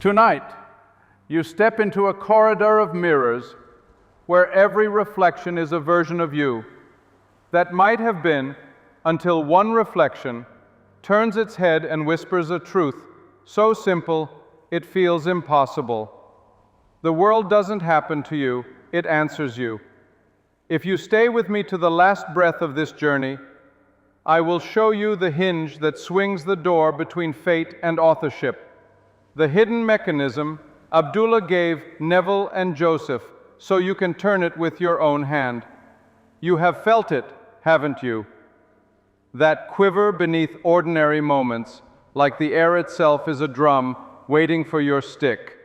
Tonight, you step into a corridor of mirrors where every reflection is a version of you that might have been until one reflection turns its head and whispers a truth so simple it feels impossible. The world doesn't happen to you, it answers you. If you stay with me to the last breath of this journey, I will show you the hinge that swings the door between fate and authorship. The hidden mechanism Abdullah gave Neville and Joseph so you can turn it with your own hand. You have felt it, haven't you? That quiver beneath ordinary moments, like the air itself is a drum waiting for your stick.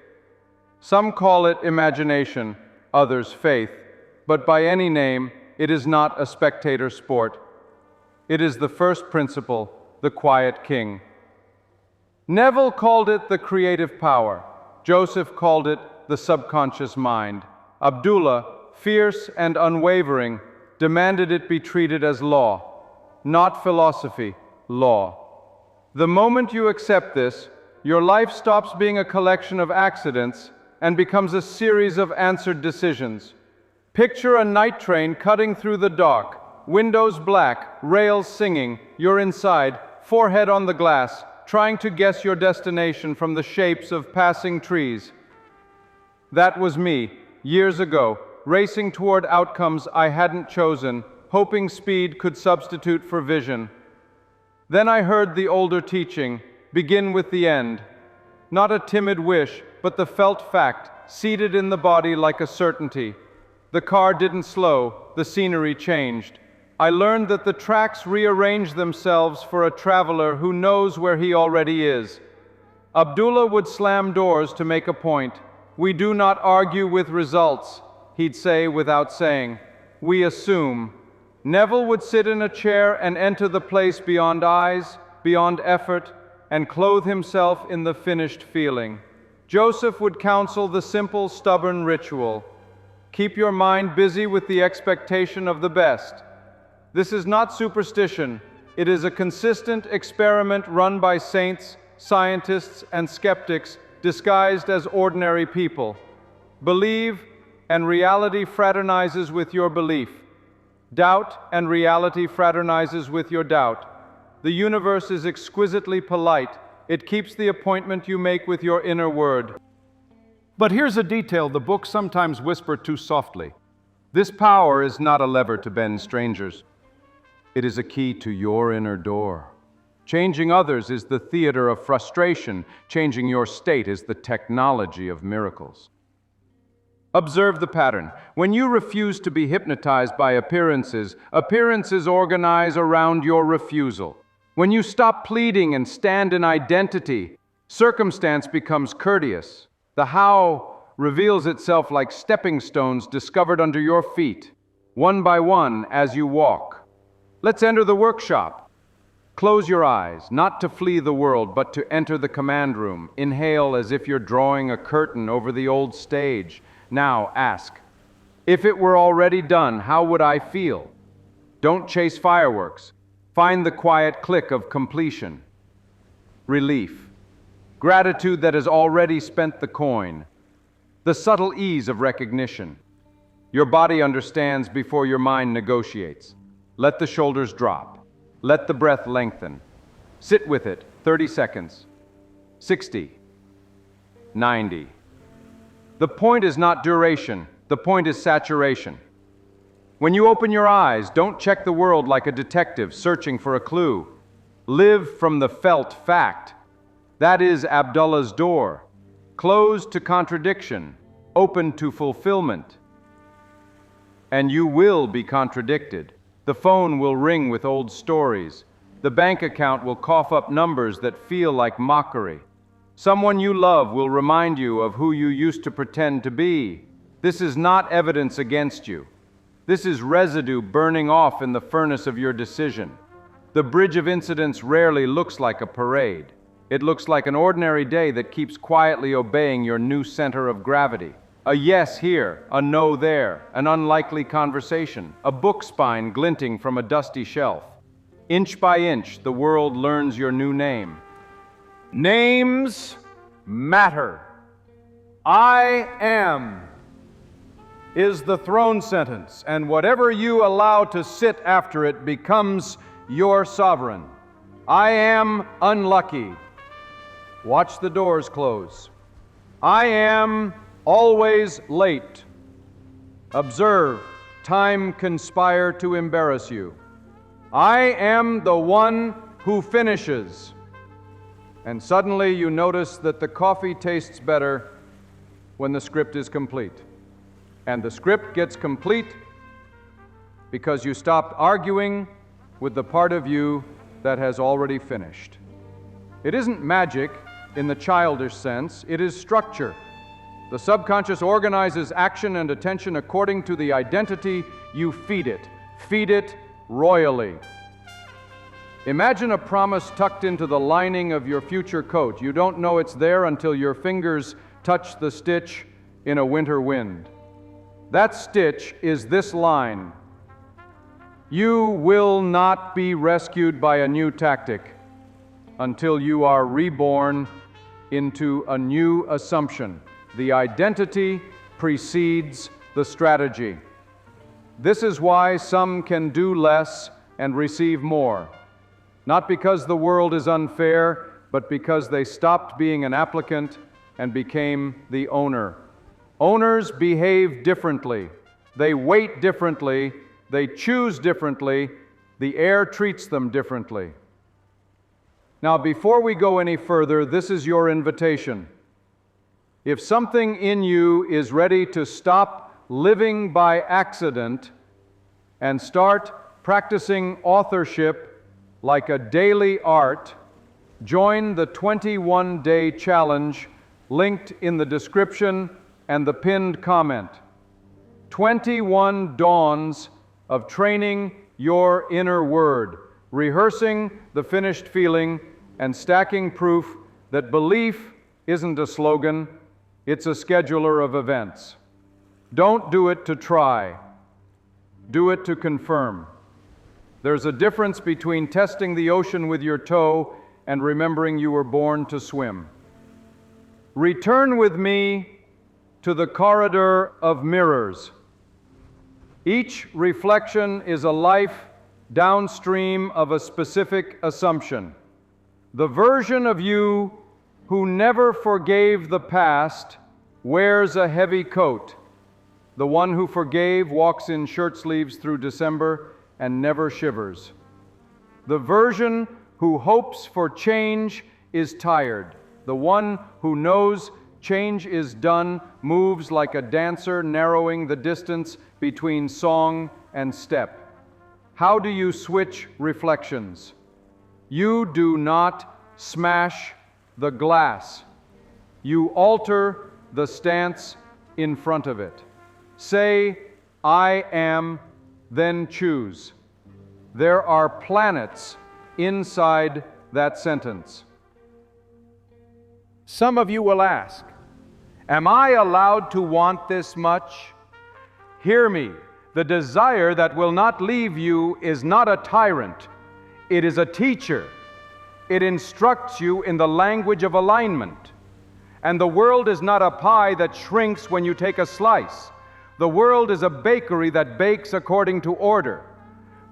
Some call it imagination, others faith, but by any name, it is not a spectator sport. It is the first principle, the quiet king. Neville called it the creative power. Joseph called it the subconscious mind. Abdullah, fierce and unwavering, demanded it be treated as law, not philosophy, law. The moment you accept this, your life stops being a collection of accidents and becomes a series of answered decisions. Picture a night train cutting through the dark, windows black, rails singing, you're inside, forehead on the glass, trying to guess your destination from the shapes of passing trees. That was me, years ago, racing toward outcomes I hadn't chosen, hoping speed could substitute for vision. Then I heard the older teaching, begin with the end. Not a timid wish, but the felt fact, seated in the body like a certainty. The car didn't slow, the scenery changed. I learned that the tracks rearrange themselves for a traveler who knows where he already is. Abdullah would slam doors to make a point. We do not argue with results, he'd say without saying. We assume. Neville would sit in a chair and enter the place beyond eyes, beyond effort, and clothe himself in the finished feeling. Joseph would counsel the simple, stubborn ritual. Keep your mind busy with the expectation of the best. This is not superstition. It is a consistent experiment run by saints, scientists, and skeptics disguised as ordinary people. Believe, and reality fraternizes with your belief. Doubt, and reality fraternizes with your doubt. The universe is exquisitely polite. It keeps the appointment you make with your inner word. But here's a detail the books sometimes whisper too softly. This power is not a lever to bend strangers. It is a key to your inner door. Changing others is the theater of frustration. Changing your state is the technology of miracles. Observe the pattern. When you refuse to be hypnotized by appearances, appearances organize around your refusal. When you stop pleading and stand in identity, circumstance becomes courteous. The how reveals itself like stepping stones discovered under your feet, one by one as you walk. Let's enter the workshop. Close your eyes, not to flee the world, but to enter the command room. Inhale as if you're drawing a curtain over the old stage. Now ask, if it were already done, how would I feel? Don't chase fireworks. Find the quiet click of completion. Relief. Gratitude that has already spent the coin. The subtle ease of recognition. Your body understands before your mind negotiates. Let the shoulders drop. Let the breath lengthen. Sit with it, 30 seconds. 60. 90. The point is not duration. The point is saturation. When you open your eyes, don't check the world like a detective searching for a clue. Live from the felt fact. That is Abdullah's door. Closed to contradiction, open to fulfillment. And you will be contradicted. The phone will ring with old stories. The bank account will cough up numbers that feel like mockery. Someone you love will remind you of who you used to pretend to be. This is not evidence against you. This is residue burning off in the furnace of your decision. The bridge of incidents rarely looks like a parade. It looks like an ordinary day that keeps quietly obeying your new center of gravity. A yes here, a no there, an unlikely conversation, a book spine glinting from a dusty shelf. Inch by inch, the world learns your new name. Names matter. I am is the throne sentence, and whatever you allow to sit after it becomes your sovereign. I am unlucky. Watch the doors close. I am always late. Observe time conspire to embarrass you. I am the one who finishes. And suddenly you notice that the coffee tastes better when the script is complete. And the script gets complete because you stopped arguing with the part of you that has already finished. It isn't magic in the childish sense, it is structure. The subconscious organizes action and attention according to the identity you feed it. Feed it royally. Imagine a promise tucked into the lining of your future coat. You don't know it's there until your fingers touch the stitch in a winter wind. That stitch is this line: you will not be rescued by a new tactic until you are reborn into a new assumption. The identity precedes the strategy. This is why some can do less and receive more. Not because the world is unfair, but because they stopped being an applicant and became the owner. Owners behave differently. They wait differently. They choose differently. The air treats them differently. Now, before we go any further, this is your invitation. If something in you is ready to stop living by accident and start practicing authorship like a daily art, join the 21-day challenge linked in the description and the pinned comment. 21 dawns of training your inner word, rehearsing the finished feeling and stacking proof that belief isn't a slogan, it's a scheduler of events. Don't do it to try. Do it to confirm. There's a difference between testing the ocean with your toe and remembering you were born to swim. Return with me to the corridor of mirrors. Each reflection is a life downstream of a specific assumption. The version of you who never forgave the past wears a heavy coat. The one who forgave walks in shirt sleeves through December and never shivers. The version who hopes for change is tired. The one who knows change is done moves like a dancer narrowing the distance between song and step. How do you switch reflections? You do not smash the glass. You alter the stance in front of it. Say, I am, then choose. There are planets inside that sentence. Some of you will ask, am I allowed to want this much? Hear me. The desire that will not leave you is not a tyrant. It is a teacher. It instructs you in the language of alignment. And the world is not a pie that shrinks when you take a slice. The world is a bakery that bakes according to order.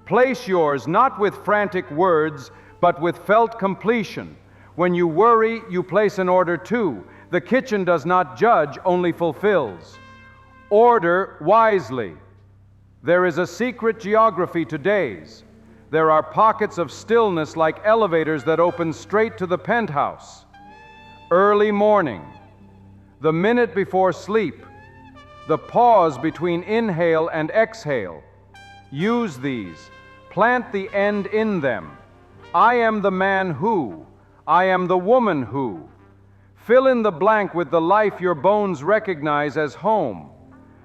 Place yours not with frantic words, but with felt completion. When you worry, you place an order too. The kitchen does not judge, only fulfills. Order wisely. There is a secret geography to days. There are pockets of stillness like elevators that open straight to the penthouse. Early morning, the minute before sleep, the pause between inhale and exhale. Use these. Plant the end in them. I am the man who. I am the woman who. Fill in the blank with the life your bones recognize as home.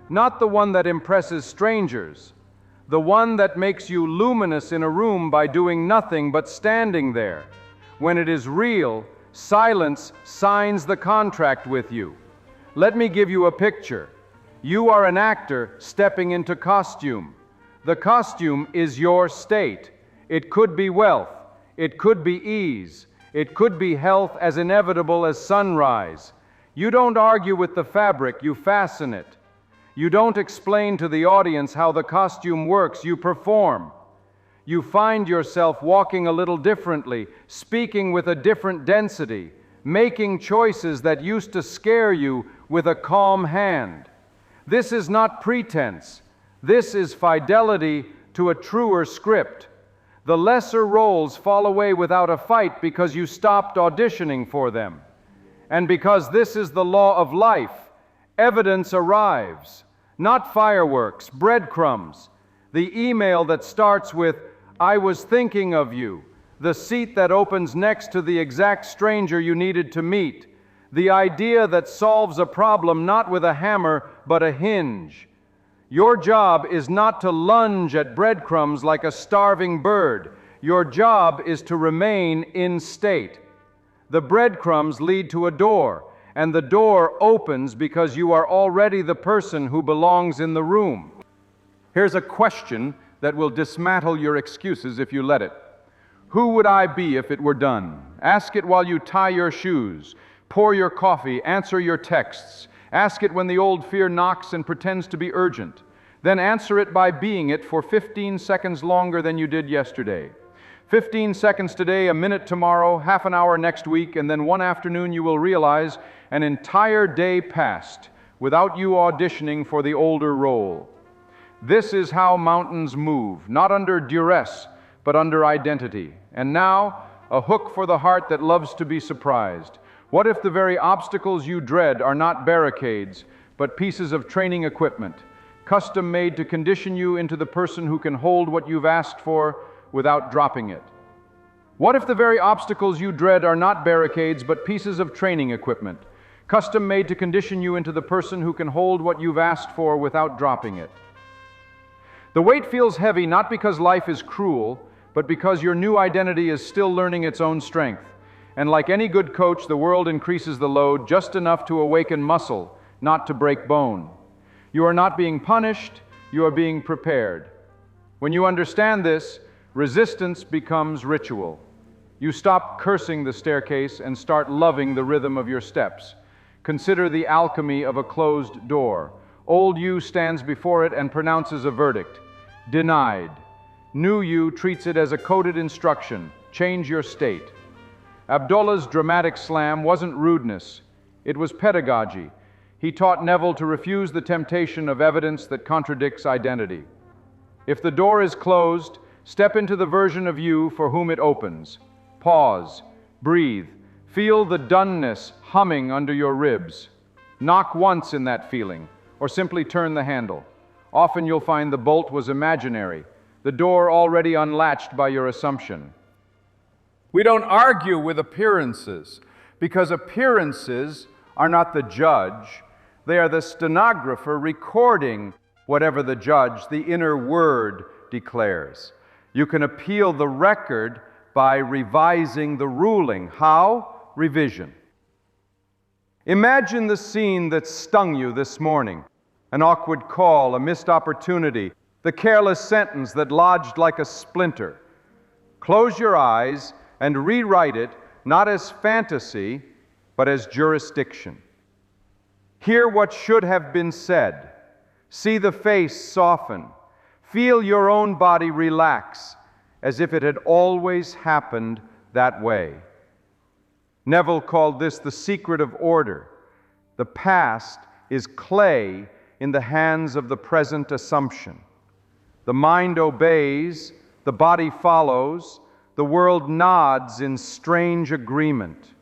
Not the one that impresses strangers. The one that makes you luminous in a room by doing nothing but standing there. When it is real, silence signs the contract with you. Let me give you a picture. You are an actor stepping into costume. The costume is your state. It could be wealth. It could be ease. It could be health as inevitable as sunrise. You don't argue with the fabric, you fasten it. You don't explain to the audience how the costume works, you perform. You find yourself walking a little differently, speaking with a different density, making choices that used to scare you with a calm hand. This is not pretense. This is fidelity to a truer script. The lesser roles fall away without a fight because you stopped auditioning for them. And because this is the law of life, evidence arrives, not fireworks, breadcrumbs. The email that starts with, "I was thinking of you," the seat that opens next to the exact stranger you needed to meet, the idea that solves a problem not with a hammer but a hinge. Your job is not to lunge at breadcrumbs like a starving bird. Your job is to remain in state. The breadcrumbs lead to a door, and the door opens because you are already the person who belongs in the room. Here's a question that will dismantle your excuses if you let it. Who would I be if it were done? Ask it while you tie your shoes, pour your coffee, answer your texts. Ask it when the old fear knocks and pretends to be urgent. Then answer it by being it for 15 seconds longer than you did yesterday. 15 seconds today, a minute tomorrow, half an hour next week, and then one afternoon you will realize an entire day passed without you auditioning for the older role. This is how mountains move, not under duress, but under identity. And now, a hook for the heart that loves to be surprised. What if the very obstacles you dread are not barricades, but pieces of training equipment, custom made to condition you into the person who can hold what you've asked for without dropping it? What if the very obstacles you dread are not barricades, but pieces of training equipment, custom made to condition you into the person who can hold what you've asked for without dropping it? The weight feels heavy not because life is cruel, but because your new identity is still learning its own strength. And like any good coach, the world increases the load just enough to awaken muscle, not to break bone. You are not being punished, you are being prepared. When you understand this, resistance becomes ritual. You stop cursing the staircase and start loving the rhythm of your steps. Consider the alchemy of a closed door. Old you stands before it and pronounces a verdict. Denied. New you treats it as a coded instruction. Change your state. Abdullah's dramatic slam wasn't rudeness. It was pedagogy. He taught Neville to refuse the temptation of evidence that contradicts identity. If the door is closed, step into the version of you for whom it opens. Pause. Breathe. Feel the doneness humming under your ribs. Knock once in that feeling, or simply turn the handle. Often you'll find the bolt was imaginary, the door already unlatched by your assumption. We don't argue with appearances, because appearances are not the judge. They are the stenographer recording whatever the judge, the inner word, declares. You can appeal the record by revising the ruling. How? Revision. Imagine the scene that stung you this morning. An awkward call, a missed opportunity, the careless sentence that lodged like a splinter. Close your eyes and rewrite it not as fantasy, but as jurisdiction. Hear what should have been said. See the face soften. Feel your own body relax, as if it had always happened that way. Neville called this the secret of order. The past is clay in the hands of the present assumption. The mind obeys, the body follows, the world nods in strange agreement.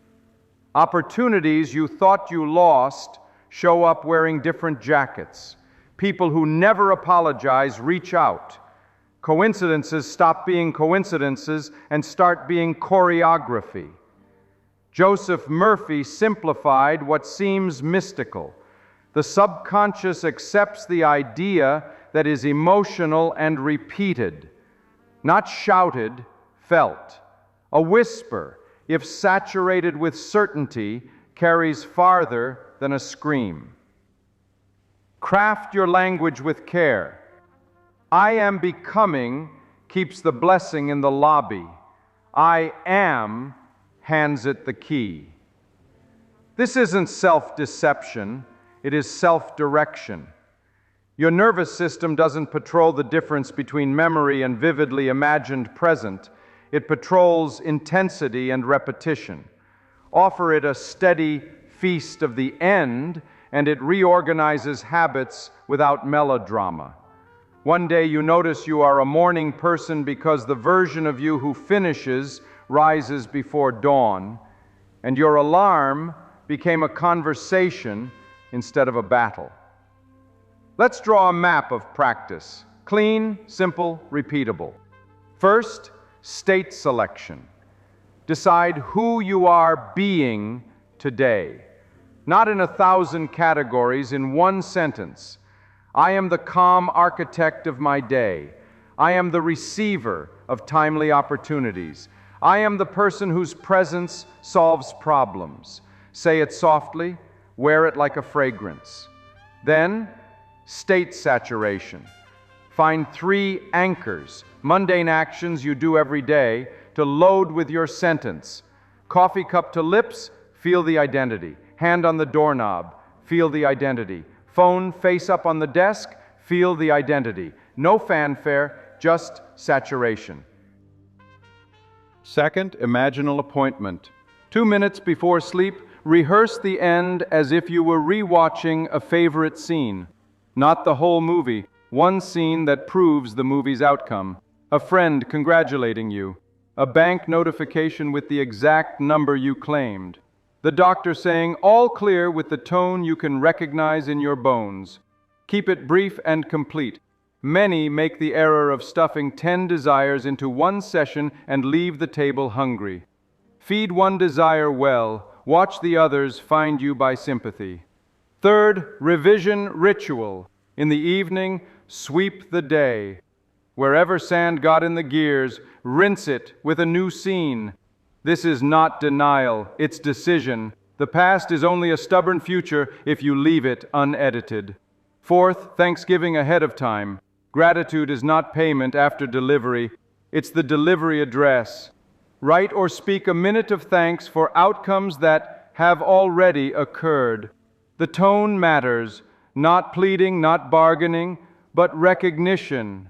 Opportunities you thought you lost show up wearing different jackets. People who never apologize reach out. Coincidences stop being coincidences and start being choreography. Joseph Murphy simplified what seems mystical. The subconscious accepts the idea that is emotional and repeated, not shouted, felt. A whisper, if saturated with certainty, carries farther than a scream. Craft your language with care. I am becoming keeps the blessing in the lobby. I am hands it the key. This isn't self-deception, it is self-direction. Your nervous system doesn't patrol the difference between memory and vividly imagined present. It patrols intensity and repetition. Offer it a steady feast of the end, and it reorganizes habits without melodrama. One day you notice you are a morning person because the version of you who finishes rises before dawn, and your alarm became a conversation instead of a battle. Let's draw a map of practice. Clean, simple, repeatable. First, state selection. Decide who you are being today. Not in 1,000 categories, in one sentence. I am the calm architect of my day. I am the receiver of timely opportunities. I am the person whose presence solves problems. Say it softly, wear it like a fragrance. Then, state saturation. Find 3 anchors, mundane actions you do every day, to load with your sentence. Coffee cup to lips, feel the identity. Hand on the doorknob, feel the identity. Phone face up on the desk, feel the identity. No fanfare, just saturation. Second, imaginal appointment. 2 minutes before sleep, rehearse the end as if you were rewatching a favorite scene. Not the whole movie, one scene that proves the movie's outcome. A friend congratulating you. A bank notification with the exact number you claimed. The doctor saying, "All clear," with the tone you can recognize in your bones. Keep it brief and complete. Many make the error of stuffing 10 desires into one session and leave the table hungry. Feed one desire well, watch the others find you by sympathy. Third, revision ritual. In the evening, sweep the day. Wherever sand got in the gears, rinse it with a new scene. This is not denial, it's decision. The past is only a stubborn future if you leave it unedited. Fourth, thanksgiving ahead of time. Gratitude is not payment after delivery, it's the delivery address. Write or speak a minute of thanks for outcomes that have already occurred. The tone matters, not pleading, not bargaining, but recognition.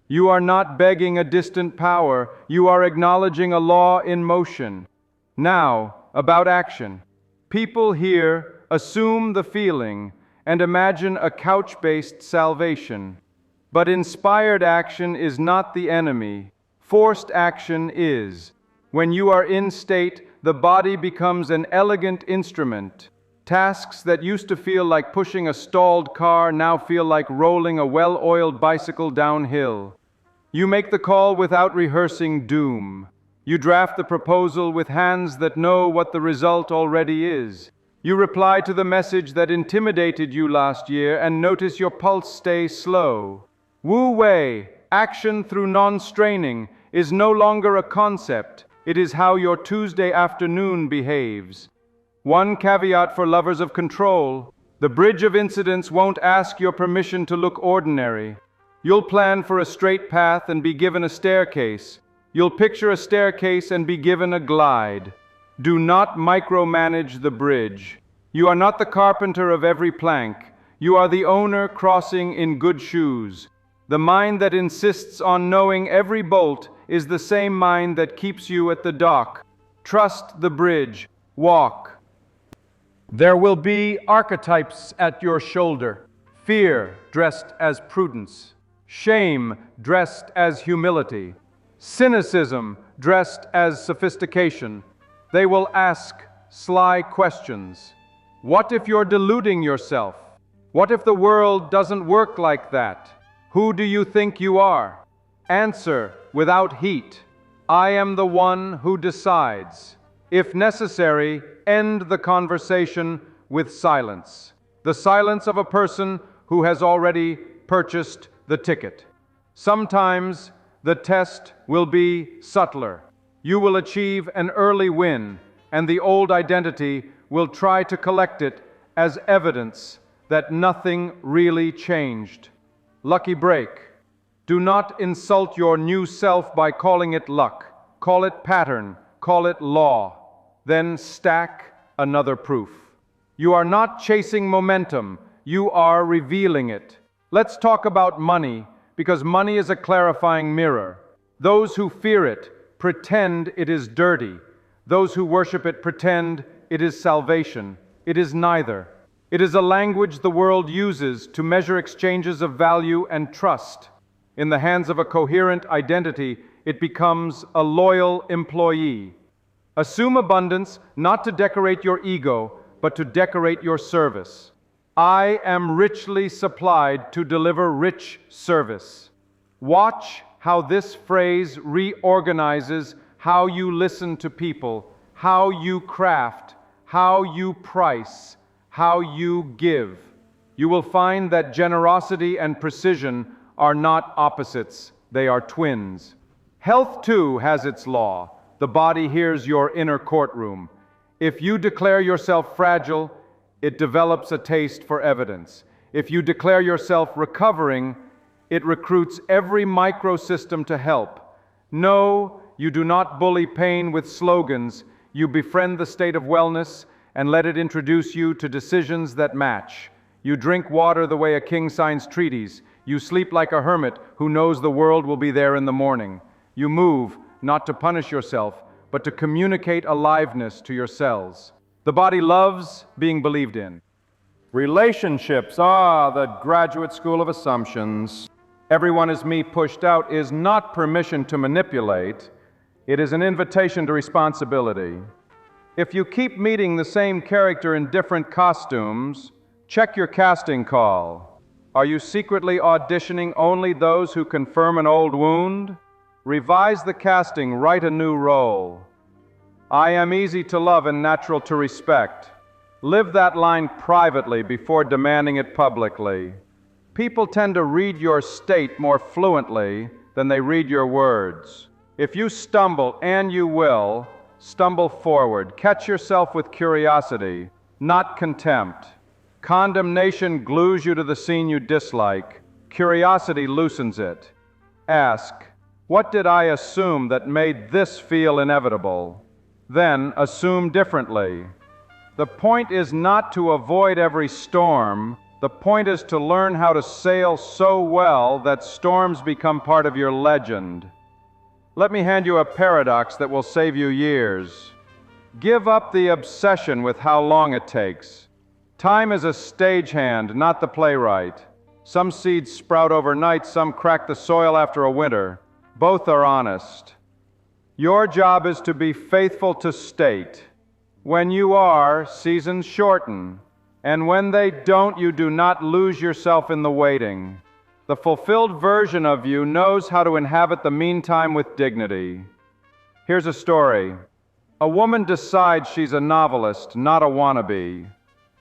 You are not begging a distant power, you are acknowledging a law in motion. Now, about action. People here assume the feeling and imagine a couch-based salvation. But inspired action is not the enemy. Forced action is. When you are in state, the body becomes an elegant instrument. Tasks that used to feel like pushing a stalled car now feel like rolling a well-oiled bicycle downhill. You make the call without rehearsing doom. You draft the proposal with hands that know what the result already is. You reply to the message that intimidated you last year and notice your pulse stay slow. Wu Wei, action through non-straining, is no longer a concept. It is how your Tuesday afternoon behaves. One caveat for lovers of control: the bridge of incidents won't ask your permission to look ordinary. You'll plan for a straight path and be given a staircase. You'll picture a staircase and be given a glide. Do not micromanage the bridge. You are not the carpenter of every plank. You are the owner crossing in good shoes. The mind that insists on knowing every bolt is the same mind that keeps you at the dock. Trust the bridge. Walk. There will be archetypes at your shoulder. Fear dressed as prudence. Shame dressed as humility. Cynicism dressed as sophistication. They will ask sly questions. What if you're deluding yourself? What if the world doesn't work like that? Who do you think you are? Answer without heat. I am the one who decides. If necessary, end the conversation with silence. The silence of a person who has already purchased the ticket. Sometimes the test will be subtler. You will achieve an early win, and the old identity will try to collect it as evidence that nothing really changed. Lucky break. Do not insult your new self by calling it luck. Call it pattern. Call it law. Then stack another proof. You are not chasing momentum, you are revealing it. Let's talk about money, because money is a clarifying mirror. Those who fear it pretend it is dirty. Those who worship it pretend it is salvation. It is neither. It is a language the world uses to measure exchanges of value and trust. In the hands of a coherent identity, it becomes a loyal employee. Assume abundance not to decorate your ego, but to decorate your service. I am richly supplied to deliver rich service. Watch how this phrase reorganizes how you listen to people, how you craft, how you price, how you give. You will find that generosity and precision are not opposites, they are twins. Health too has its law. The body hears your inner courtroom. If you declare yourself fragile, it develops a taste for evidence. If you declare yourself recovering, it recruits every microsystem to help. No, you do not bully pain with slogans. You befriend the state of wellness and let it introduce you to decisions that match. You drink water the way a king signs treaties. You sleep like a hermit who knows the world will be there in the morning. You move, not to punish yourself, but to communicate aliveness to your cells. The body loves being believed in. Relationships, the graduate school of assumptions. Everyone is me pushed out is not permission to manipulate. It is an invitation to responsibility. If you keep meeting the same character in different costumes, check your casting call. Are you secretly auditioning only those who confirm an old wound? Revise the casting, write a new role. I am easy to love and natural to respect. Live that line privately before demanding it publicly. People tend to read your state more fluently than they read your words. If you stumble, and you will, stumble forward. Catch yourself with curiosity, not contempt. Condemnation glues you to the scene you dislike. Curiosity loosens it. Ask, what did I assume that made this feel inevitable? Then assume differently. The point is not to avoid every storm. The point is to learn how to sail so well that storms become part of your legend. Let me hand you a paradox that will save you years. Give up the obsession with how long it takes. Time is a stagehand, not the playwright. Some seeds sprout overnight, some crack the soil after a winter. Both are honest. Your job is to be faithful to state. When you are, seasons shorten. And when they don't, you do not lose yourself in the waiting. The fulfilled version of you knows how to inhabit the meantime with dignity. Here's a story. A woman decides she's a novelist, not a wannabe.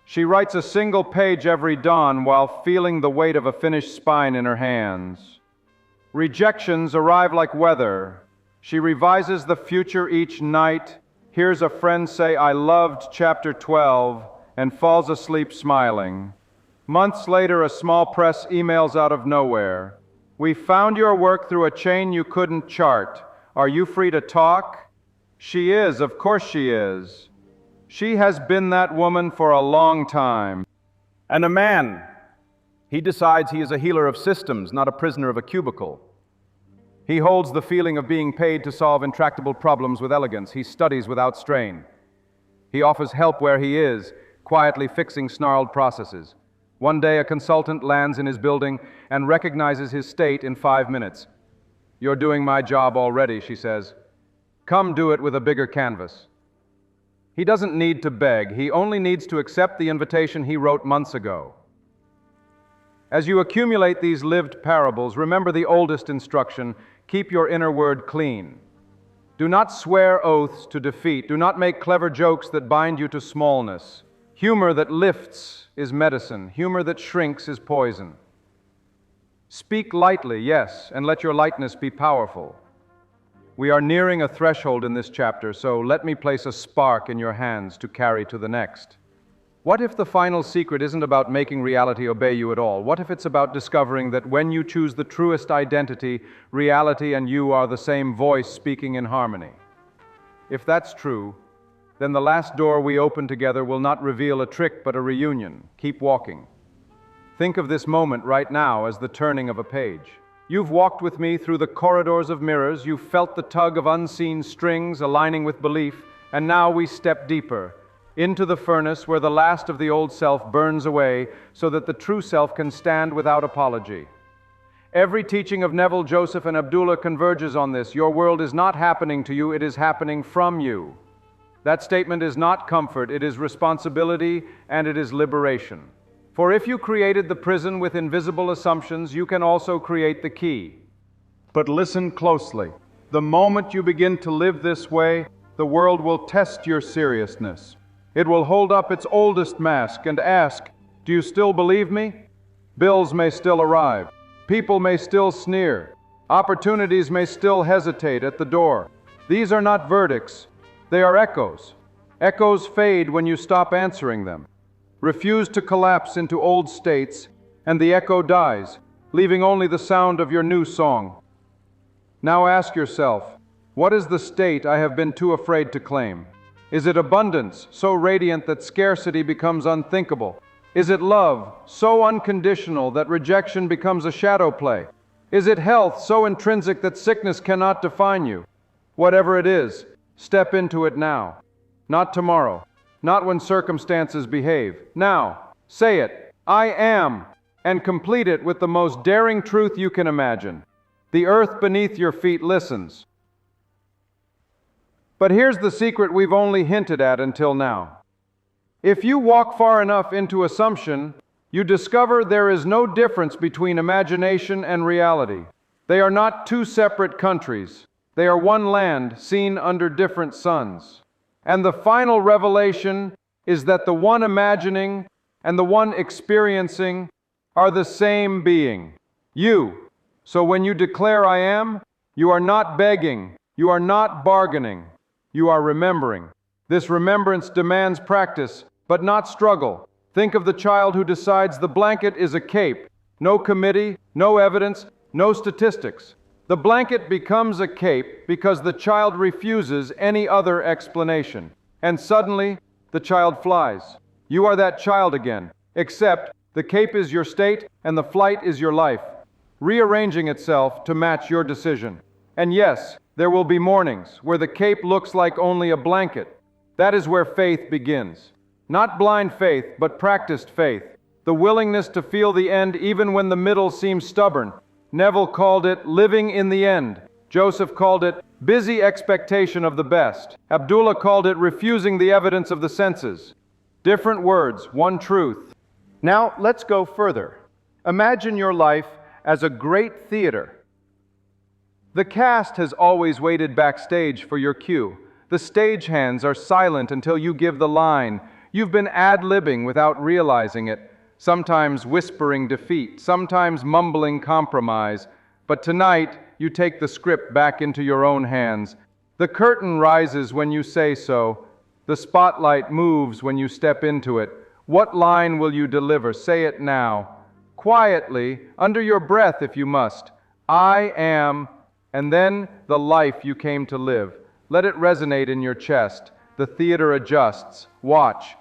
She writes a single page every dawn while feeling the weight of a finished spine in her hands. Rejections arrive like weather. She revises the future each night, hears a friend say, "I loved chapter 12," and falls asleep smiling. Months later, a small press emails out of nowhere. "We found your work through a chain you couldn't chart. Are you free to talk?" She is, of course she is. She has been that woman for a long time. And a man, he decides he is a healer of systems, not a prisoner of a cubicle. He holds the feeling of being paid to solve intractable problems with elegance. He studies without strain. He offers help where he is, quietly fixing snarled processes. One day, a consultant lands in his building and recognizes his state in 5 minutes. "You're doing my job already," she says. "Come do it with a bigger canvas." He doesn't need to beg. He only needs to accept the invitation he wrote months ago. As you accumulate these lived parables, remember the oldest instruction: keep your inner word clean. Do not swear oaths to defeat. Do not make clever jokes that bind you to smallness. Humor that lifts is medicine. Humor that shrinks is poison. Speak lightly, yes, and let your lightness be powerful. We are nearing a threshold in this chapter, so let me place a spark in your hands to carry to the next. What if the final secret isn't about making reality obey you at all? What if it's about discovering that when you choose the truest identity, reality and you are the same voice speaking in harmony? If that's true, then the last door we open together will not reveal a trick but a reunion. Keep walking. Think of this moment right now as the turning of a page. You've walked with me through the corridors of mirrors, you've felt the tug of unseen strings aligning with belief, and now we step deeper into the furnace where the last of the old self burns away so that the true self can stand without apology. Every teaching of Neville, Joseph, and Abdullah converges on this. Your world is not happening to you, it is happening from you. That statement is not comfort, it is responsibility and it is liberation. For if you created the prison with invisible assumptions, you can also create the key. But listen closely. The moment you begin to live this way, the world will test your seriousness. It will hold up its oldest mask and ask, do you still believe me? Bills may still arrive. People may still sneer. Opportunities may still hesitate at the door. These are not verdicts. They are echoes. Echoes fade when you stop answering them. Refuse to collapse into old states, and the echo dies, leaving only the sound of your new song. Now ask yourself, what is the state I have been too afraid to claim? Is it abundance, so radiant that scarcity becomes unthinkable? Is it love, so unconditional that rejection becomes a shadow play? Is it health, so intrinsic that sickness cannot define you? Whatever it is, step into it now, not tomorrow. Not when circumstances behave. Now, say it, I am, and complete it with the most daring truth you can imagine. The earth beneath your feet listens. But here's the secret we've only hinted at until now. If you walk far enough into assumption, you discover there is no difference between imagination and reality. They are not two separate countries. They are one land seen under different suns. And the final revelation is that the one imagining and the one experiencing are the same being, you. So when you declare I am, you are not begging, you are not bargaining, you are remembering. This remembrance demands practice, but not struggle. Think of the child who decides the blanket is a cape. No committee, no evidence, no statistics. The blanket becomes a cape because the child refuses any other explanation. And suddenly, the child flies. You are that child again, except the cape is your state and the flight is your life, rearranging itself to match your decision. And yes, there will be mornings where the cape looks like only a blanket. That is where faith begins. Not blind faith, but practiced faith. The willingness to feel the end even when the middle seems stubborn. Neville called it living in the end. Joseph called it busy expectation of the best. Abdullah called it refusing the evidence of the senses. Different words, one truth. Now, let's go further. Imagine your life as a great theater. The cast has always waited backstage for your cue. The stagehands are silent until you give the line. You've been ad-libbing without realizing it. Sometimes whispering defeat, sometimes mumbling compromise. But tonight, you take the script back into your own hands. The curtain rises when you say so. The spotlight moves when you step into it. What line will you deliver? Say it now. Quietly, under your breath if you must. I am, and then the life you came to live. Let it resonate in your chest. The theater adjusts. Watch.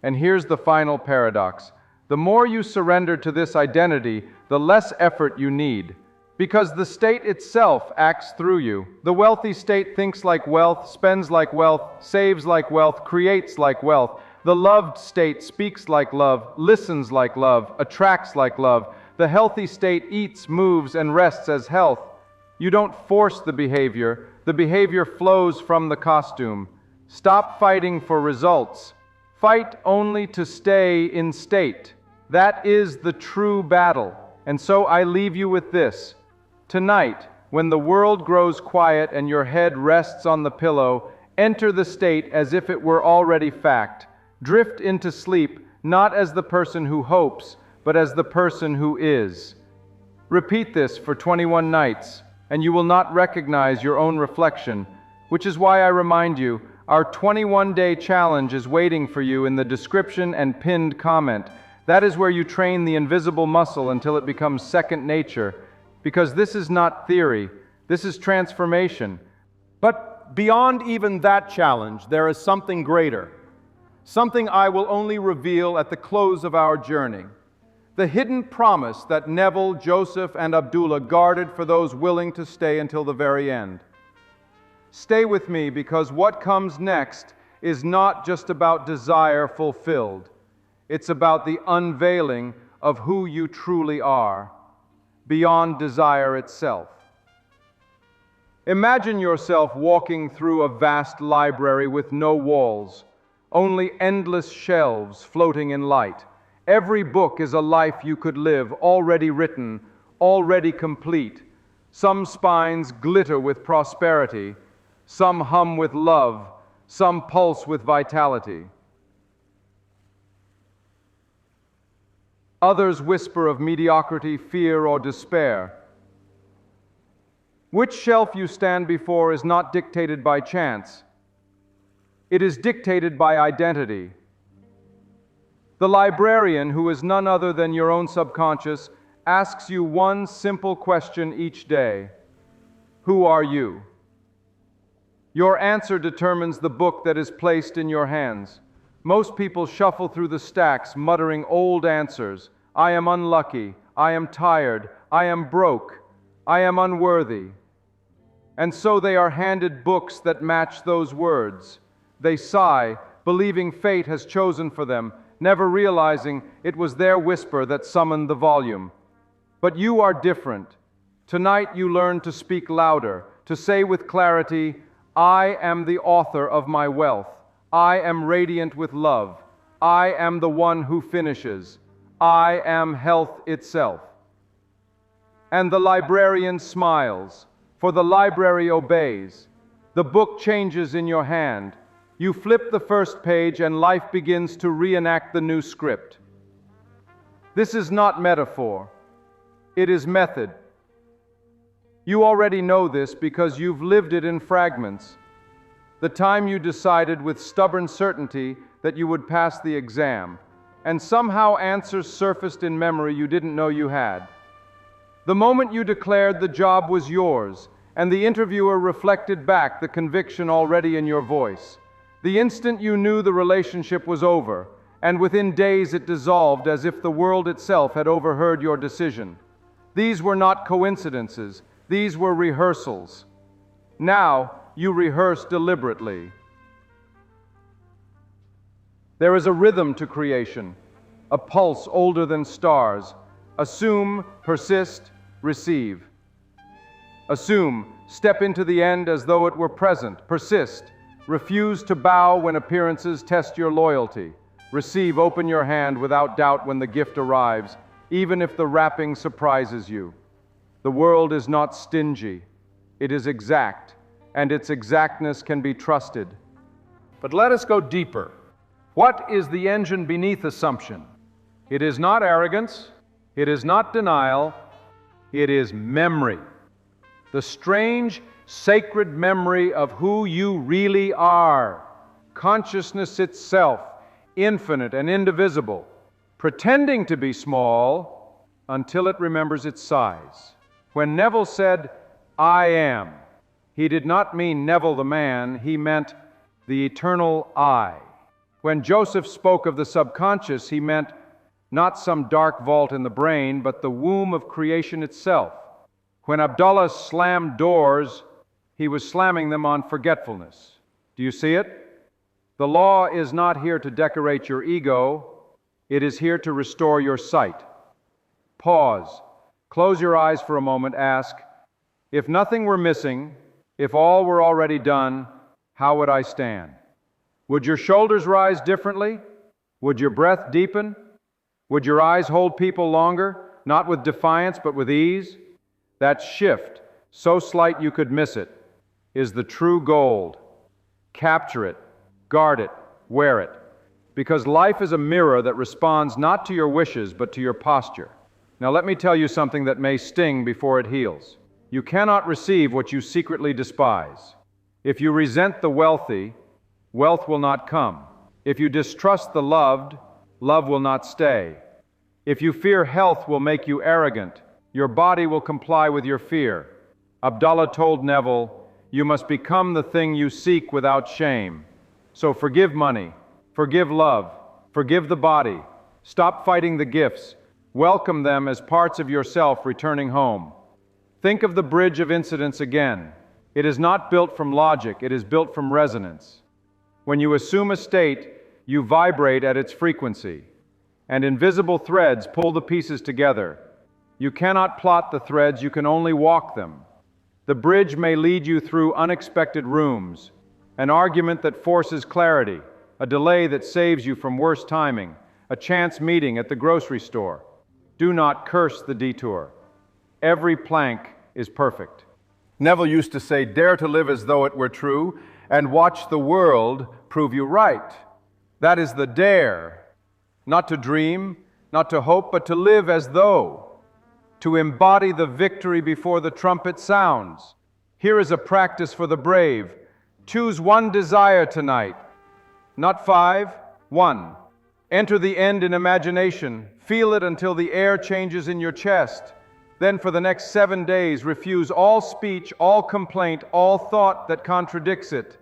And here's the final paradox. The more you surrender to this identity, the less effort you need. Because the state itself acts through you. The wealthy state thinks like wealth, spends like wealth, saves like wealth, creates like wealth. The loved state speaks like love, listens like love, attracts like love. The healthy state eats, moves, and rests as health. You don't force the behavior flows from the costume. Stop fighting for results. Fight only to stay in state. That is the true battle. And so I leave you with this. Tonight, when the world grows quiet and your head rests on the pillow, enter the state as if it were already fact. Drift into sleep, not as the person who hopes, but as the person who is. Repeat this for 21 nights, and you will not recognize your own reflection, which is why I remind you, our 21-day challenge is waiting for you in the description and pinned comment. That is where you train the invisible muscle until it becomes second nature, because this is not theory, this is transformation. But But beyond even that challenge, there is something greater, something I will only reveal at the close of our journey. The hidden promise that Neville, Joseph, and Abdullah guarded for those willing to stay until the very end. Stay with me, because what comes next is not just about desire fulfilled. It's about the unveiling of who you truly are, beyond desire itself. Imagine yourself walking through a vast library with no walls, only endless shelves floating in light. Every book is a life you could live, already written, already complete. Some spines glitter with prosperity, some hum with love, some pulse with vitality. Others whisper of mediocrity, fear, or despair. Which shelf you stand before is not dictated by chance. It is dictated by identity. The librarian, who is none other than your own subconscious, asks you one simple question each day: who are you? Your answer determines the book that is placed in your hands. Most people shuffle through the stacks, muttering old answers. I am unlucky. I am tired. I am broke. I am unworthy. And so they are handed books that match those words. They sigh, believing fate has chosen for them, never realizing it was their whisper that summoned the volume. But you are different. Tonight you learn to speak louder, to say with clarity, I am the author of my wealth. I am radiant with love. I am the one who finishes. I am health itself. And the librarian smiles, for the library obeys. The book changes in your hand. You flip the first page and life begins to reenact the new script. This is not metaphor. It is method. You already know this because you've lived it in fragments. The time you decided with stubborn certainty that you would pass the exam, and somehow answers surfaced in memory you didn't know you had. The moment you declared the job was yours, and the interviewer reflected back the conviction already in your voice. The instant you knew the relationship was over, and within days it dissolved as if the world itself had overheard your decision. These were not coincidences. These were rehearsals. Now you rehearse deliberately. There is a rhythm to creation, a pulse older than stars. Assume, persist, receive. Assume, step into the end as though it were present. Persist, refuse to bow when appearances test your loyalty. Receive, open your hand without doubt when the gift arrives, even if the wrapping surprises you. The world is not stingy. It is exact, and its exactness can be trusted. But let us go deeper. What is the engine beneath assumption? It is not arrogance. It is not denial. It is memory. The strange, sacred memory of who you really are. Consciousness itself, infinite and indivisible, pretending to be small until it remembers its size. When Neville said, I am, he did not mean Neville the man, he meant the eternal I. When Joseph spoke of the subconscious, he meant not some dark vault in the brain, but the womb of creation itself. When Abdullah slammed doors, he was slamming them on forgetfulness. Do you see it? The law is not here to decorate your ego. It is here to restore your sight. Pause. Close your eyes for a moment. Ask, if nothing were missing, if all were already done, how would I stand? Would your shoulders rise differently? Would your breath deepen? Would your eyes hold people longer, not with defiance, but with ease? That shift, so slight you could miss it, is the true gold. Capture it, guard it, wear it. Because life is a mirror that responds not to your wishes, but to your posture. Now let me tell you something that may sting before it heals. You cannot receive what you secretly despise. If you resent the wealthy, wealth will not come. If you distrust the loved, love will not stay. If you fear health will make you arrogant, your body will comply with your fear. Abdullah told Neville, You must become the thing you seek without shame. So forgive money, forgive love, forgive the body. Stop fighting the gifts. Welcome them as parts of yourself returning home. Think of the bridge of incidents again. It is not built from logic, it is built from resonance. When you assume a state, you vibrate at its frequency, and invisible threads pull the pieces together. You cannot plot the threads, you can only walk them. The bridge may lead you through unexpected rooms, an argument that forces clarity, a delay that saves you from worse timing, a chance meeting at the grocery store. Do not curse the detour. Every plank is perfect. Neville used to say, "Dare to live as though it were true, and watch the world prove you right." That is the dare. Not to dream, not to hope, but to live as though. To embody the victory before the trumpet sounds. Here is a practice for the brave. Choose one desire tonight. Not 5, 1. Enter the end in imagination. Feel it until the air changes in your chest. Then for the next 7 days, refuse all speech, all complaint, all thought that contradicts it.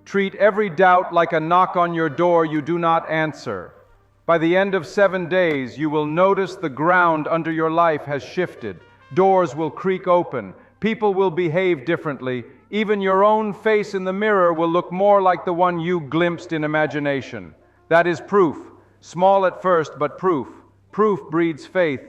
Treat every doubt like a knock on your door you do not answer. By the end of 7 days, you will notice the ground under your life has shifted. Doors will creak open. People will behave differently. Even your own face in the mirror will look more like the one you glimpsed in imagination. That is proof. Small at first, but proof. Proof breeds faith.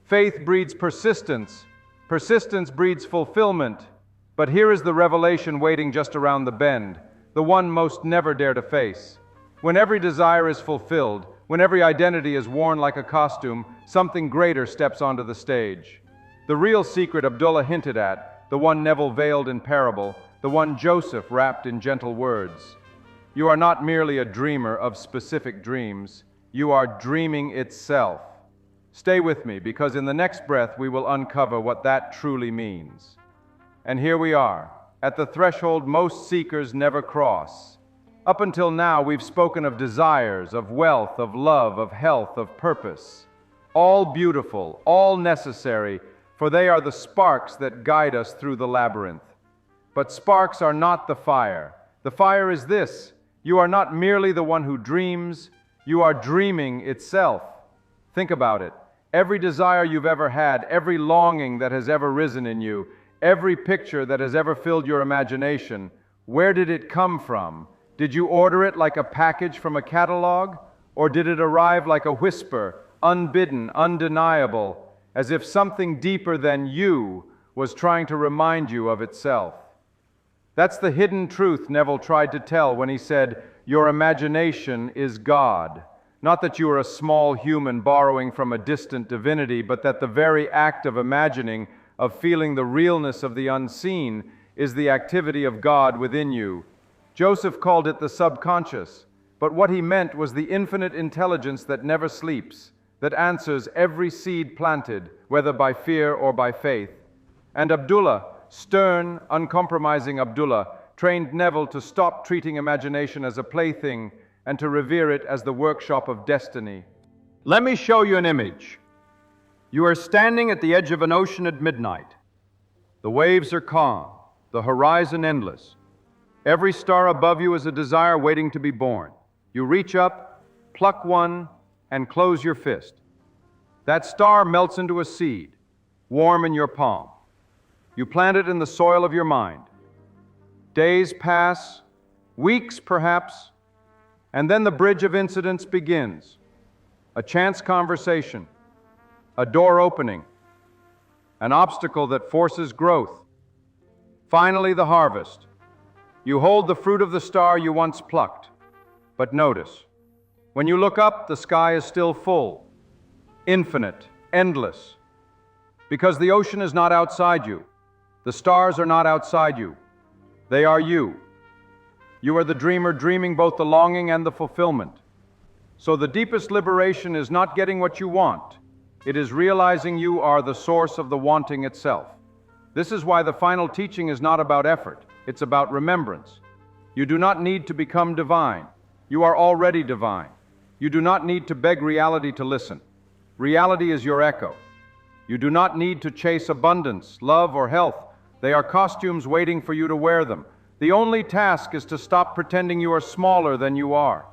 Faith breeds persistence. Persistence breeds fulfillment. But here is the revelation waiting just around the bend, the one most never dare to face. When every desire is fulfilled, when every identity is worn like a costume, something greater steps onto the stage. The real secret Abdullah hinted at, the one Neville veiled in parable, the one Joseph wrapped in gentle words. You are not merely a dreamer of specific dreams, you are dreaming itself. Stay with me, because in the next breath we will uncover what that truly means. And here we are, at the threshold most seekers never cross. Up until now, we've spoken of desires, of wealth, of love, of health, of purpose. All beautiful, all necessary, for they are the sparks that guide us through the labyrinth. But sparks are not the fire. The fire is this: you are not merely the one who dreams, you are dreaming itself. Think about it. Every desire you've ever had, every longing that has ever risen in you, every picture that has ever filled your imagination, where did it come from? Did you order it like a package from a catalog? Or did it arrive like a whisper, unbidden, undeniable, as if something deeper than you was trying to remind you of itself? That's the hidden truth Neville tried to tell when he said, "Your imagination is God." Not that you are a small human borrowing from a distant divinity, but that the very act of imagining, of feeling the realness of the unseen, is the activity of God within you. Joseph called it the subconscious, but what he meant was the infinite intelligence that never sleeps, that answers every seed planted, whether by fear or by faith. And Abdullah, stern, uncompromising Abdullah, trained Neville to stop treating imagination as a plaything and to revere it as the workshop of destiny. Let me show you an image. You are standing at the edge of an ocean at midnight. The waves are calm, the horizon endless. Every star above you is a desire waiting to be born. You reach up, pluck one, and close your fist. That star melts into a seed, warm in your palm. You plant it in the soil of your mind. Days pass, weeks perhaps, and then the bridge of incidents begins. A chance conversation, a door opening, an obstacle that forces growth. Finally, the harvest. You hold the fruit of the star you once plucked. But notice, when you look up, the sky is still full, infinite, endless. Because the ocean is not outside you. The stars are not outside you. They are you. You are the dreamer dreaming both the longing and the fulfillment. So the deepest liberation is not getting what you want. It is realizing you are the source of the wanting itself. This is why the final teaching is not about effort. It's about remembrance. You do not need to become divine. You are already divine. You do not need to beg reality to listen. Reality is your echo. You do not need to chase abundance, love, or health, They are costumes waiting for you to wear them. The only task is to stop pretending you are smaller than you are.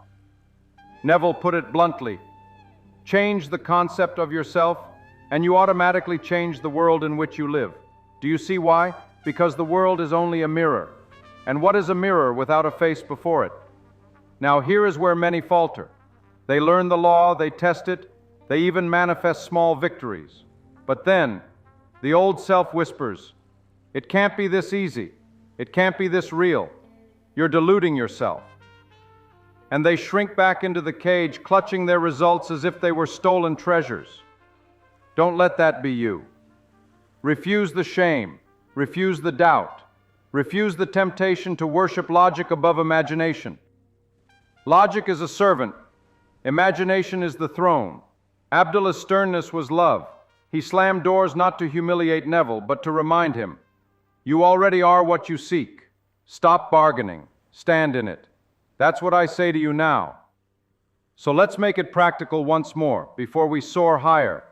Neville put it bluntly. Change the concept of yourself, and you automatically change the world in which you live. Do you see why? Because the world is only a mirror. And what is a mirror without a face before it? Now here is where many falter. They learn the law, they test it, they even manifest small victories. But then, the old self whispers, it can't be this easy. It can't be this real. You're deluding yourself. And they shrink back into the cage, clutching their results as if they were stolen treasures. Don't let that be you. Refuse the shame. Refuse the doubt. Refuse the temptation to worship logic above imagination. Logic is a servant. Imagination is the throne. Abdullah's sternness was love. He slammed doors not to humiliate Neville, but to remind him, you already are what you seek. Stop bargaining. Stand in it. That's what I say to you now. So let's make it practical once more, before we soar higher.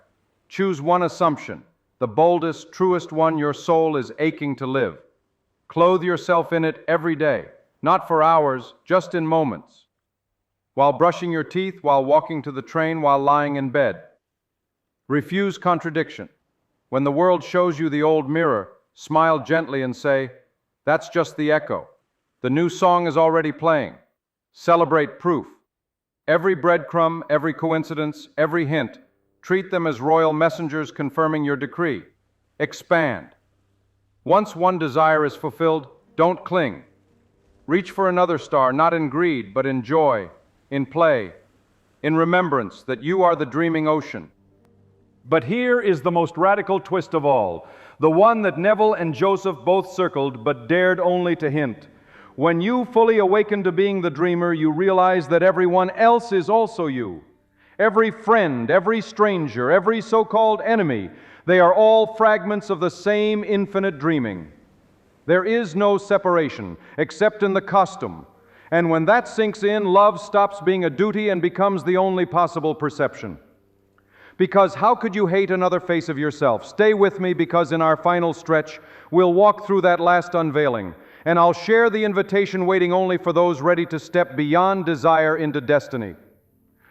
Choose one assumption, the boldest, truest one your soul is aching to live. Clothe yourself in it every day, not for hours, just in moments. While brushing your teeth, while walking to the train, while lying in bed. Refuse contradiction. When the world shows you the old mirror, smile gently and say, that's just the echo. The new song is already playing. Celebrate proof. Every breadcrumb, every coincidence, every hint, treat them as royal messengers confirming your decree. Expand. Once one desire is fulfilled, don't cling. Reach for another star, not in greed, but in joy, in play, in remembrance that you are the dreaming ocean. But here is the most radical twist of all, the one that Neville and Joseph both circled but dared only to hint. When you fully awaken to being the dreamer, you realize that everyone else is also you. Every friend, every stranger, every so-called enemy, they are all fragments of the same infinite dreaming. There is no separation, except in the costume. And when that sinks in, love stops being a duty and becomes the only possible perception. Because how could you hate another face of yourself? Stay with me, because in our final stretch, we'll walk through that last unveiling, and I'll share the invitation waiting only for those ready to step beyond desire into destiny.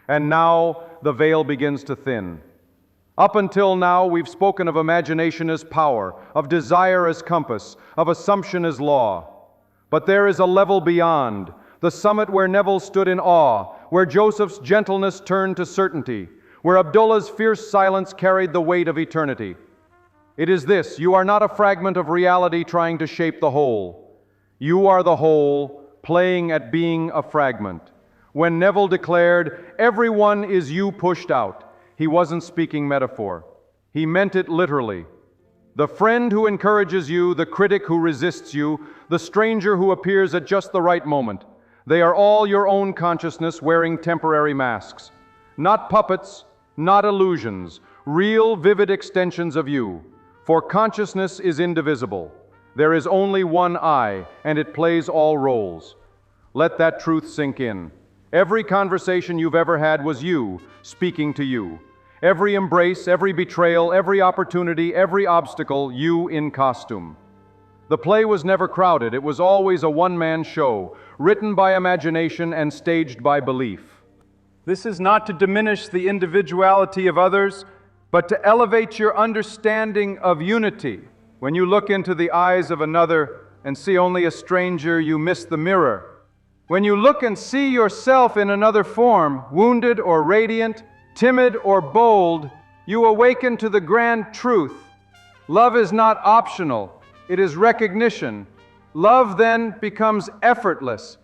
And now the veil begins to thin. Up until now, we've spoken of imagination as power, of desire as compass, of assumption as law. But there is a level beyond, the summit where Neville stood in awe, where Joseph's gentleness turned to certainty, where Abdullah's fierce silence carried the weight of eternity. It is this: you are not a fragment of reality trying to shape the whole. You are the whole, playing at being a fragment. When Neville declared, "Everyone is you pushed out," he wasn't speaking metaphor. He meant it literally. The friend who encourages you, the critic who resists you, the stranger who appears at just the right moment, they are all your own consciousness wearing temporary masks. Not puppets, not illusions, real vivid extensions of you. For consciousness is indivisible. There is only one I, and it plays all roles. Let that truth sink in. Every conversation you've ever had was you, speaking to you. Every embrace, every betrayal, every opportunity, every obstacle, you in costume. The play was never crowded. It was always a one-man show, written by imagination and staged by belief. This is not to diminish the individuality of others, but to elevate your understanding of unity. When you look into the eyes of another and see only a stranger, you miss the mirror. When you look and see yourself in another form, wounded or radiant, timid or bold, you awaken to the grand truth. Love is not optional, it is recognition. Love then becomes effortless,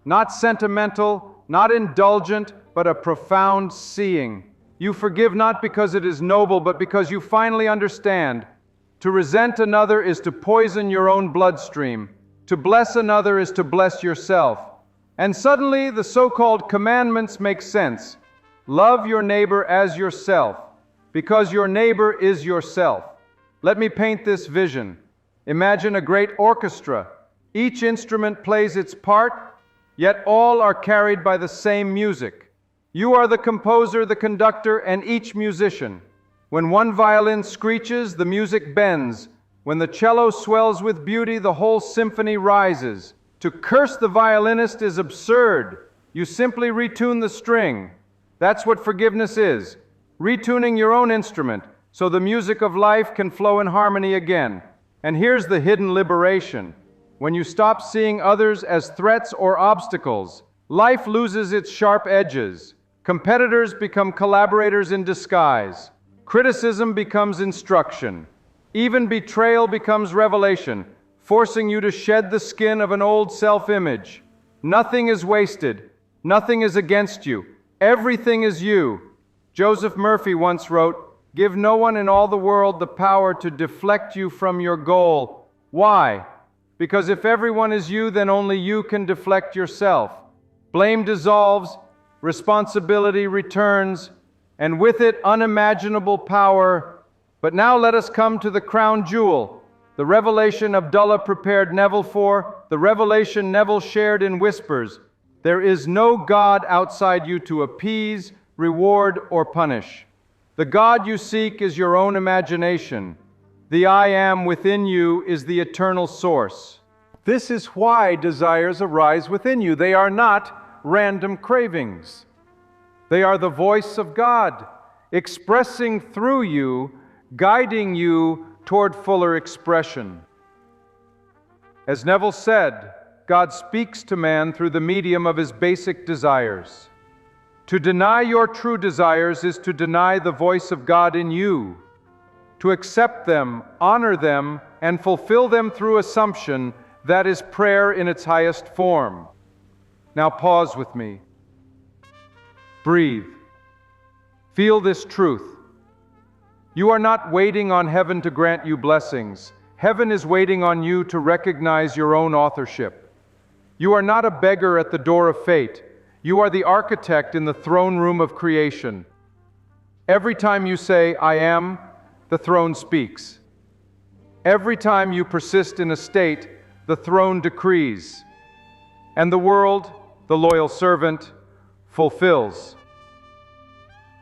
not sentimental, not indulgent, but a profound seeing. You forgive not because it is noble, but because you finally understand. To resent another is to poison your own bloodstream. To bless another is to bless yourself. And suddenly the so-called commandments make sense. Love your neighbor as yourself, because your neighbor is yourself. Let me paint this vision. Imagine a great orchestra. Each instrument plays its part, yet all are carried by the same music. You are the composer, the conductor, and each musician. When one violin screeches, the music bends. When the cello swells with beauty, the whole symphony rises. To curse the violinist is absurd. You simply retune the string. That's what forgiveness is. Retuning your own instrument so the music of life can flow in harmony again. And here's the hidden liberation. When you stop seeing others as threats or obstacles, life loses its sharp edges. Competitors become collaborators in disguise. Criticism becomes instruction. Even betrayal becomes revelation, forcing you to shed the skin of an old self-image. Nothing is wasted. Nothing is against you. Everything is you. Joseph Murphy once wrote, "Give no one in all the world the power to deflect you from your goal." Why? Because if everyone is you, then only you can deflect yourself. Blame dissolves, responsibility returns, and with it unimaginable power. But now let us come to the crown jewel, the revelation Abdullah prepared Neville for, the revelation Neville shared in whispers. There is no God outside you to appease, reward, or punish. The God you seek is your own imagination. The I am within you is the eternal source. This is why desires arise within you. They are not random cravings. They are the voice of God, expressing through you, guiding you toward fuller expression. As Neville said, God speaks to man through the medium of his basic desires. To deny your true desires is to deny the voice of God in you. To accept them, honor them, and fulfill them through assumption, that is prayer in its highest form. Now pause with me. Breathe. Feel this truth. You are not waiting on heaven to grant you blessings. Heaven is waiting on you to recognize your own authorship. You are not a beggar at the door of fate. You are the architect in the throne room of creation. Every time you say, "I am," the throne speaks. Every time you persist in a state, the throne decrees. And the world, the loyal servant, fulfills.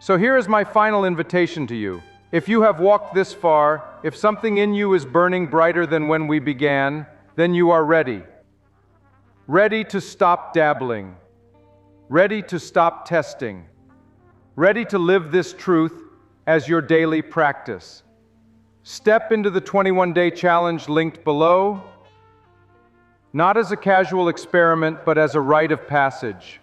So here is my final invitation to you. If you have walked this far, if something in you is burning brighter than when we began, then you are ready. Ready to stop dabbling. Ready to stop testing. Ready to live this truth as your daily practice. Step into the 21-day challenge linked below, not as a casual experiment, but as a rite of passage.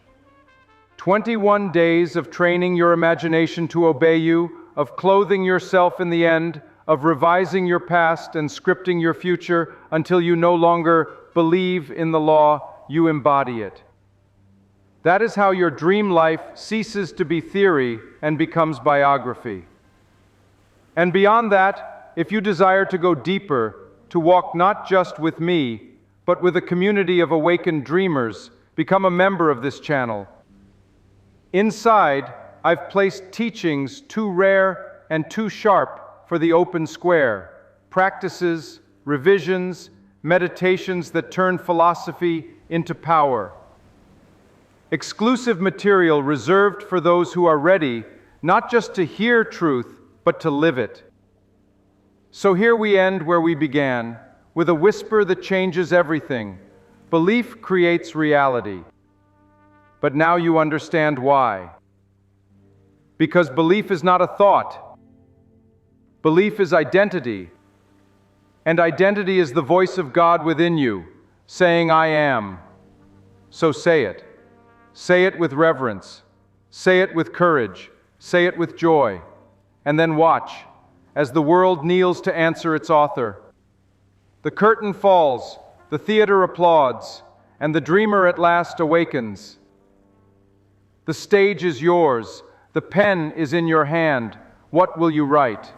21 days of training your imagination to obey you, of clothing yourself in the end, of revising your past and scripting your future until you no longer believe in the law, you embody it. That is how your dream life ceases to be theory and becomes biography. And beyond that, if you desire to go deeper, to walk not just with me, but with a community of awakened dreamers, become a member of this channel. Inside, I've placed teachings too rare and too sharp for the open square, practices, revisions, meditations that turn philosophy into power. Exclusive material reserved for those who are ready, not just to hear truth, but to live it. So here we end where we began, with a whisper that changes everything. Belief creates reality. But now you understand why. Because belief is not a thought. Belief is identity. And identity is the voice of God within you, saying, "I am." So say it. Say it with reverence. Say it with courage. Say it with joy. And then watch as the world kneels to answer its author. The curtain falls, the theater applauds, and the dreamer at last awakens. The stage is yours. The pen is in your hand. What will you write?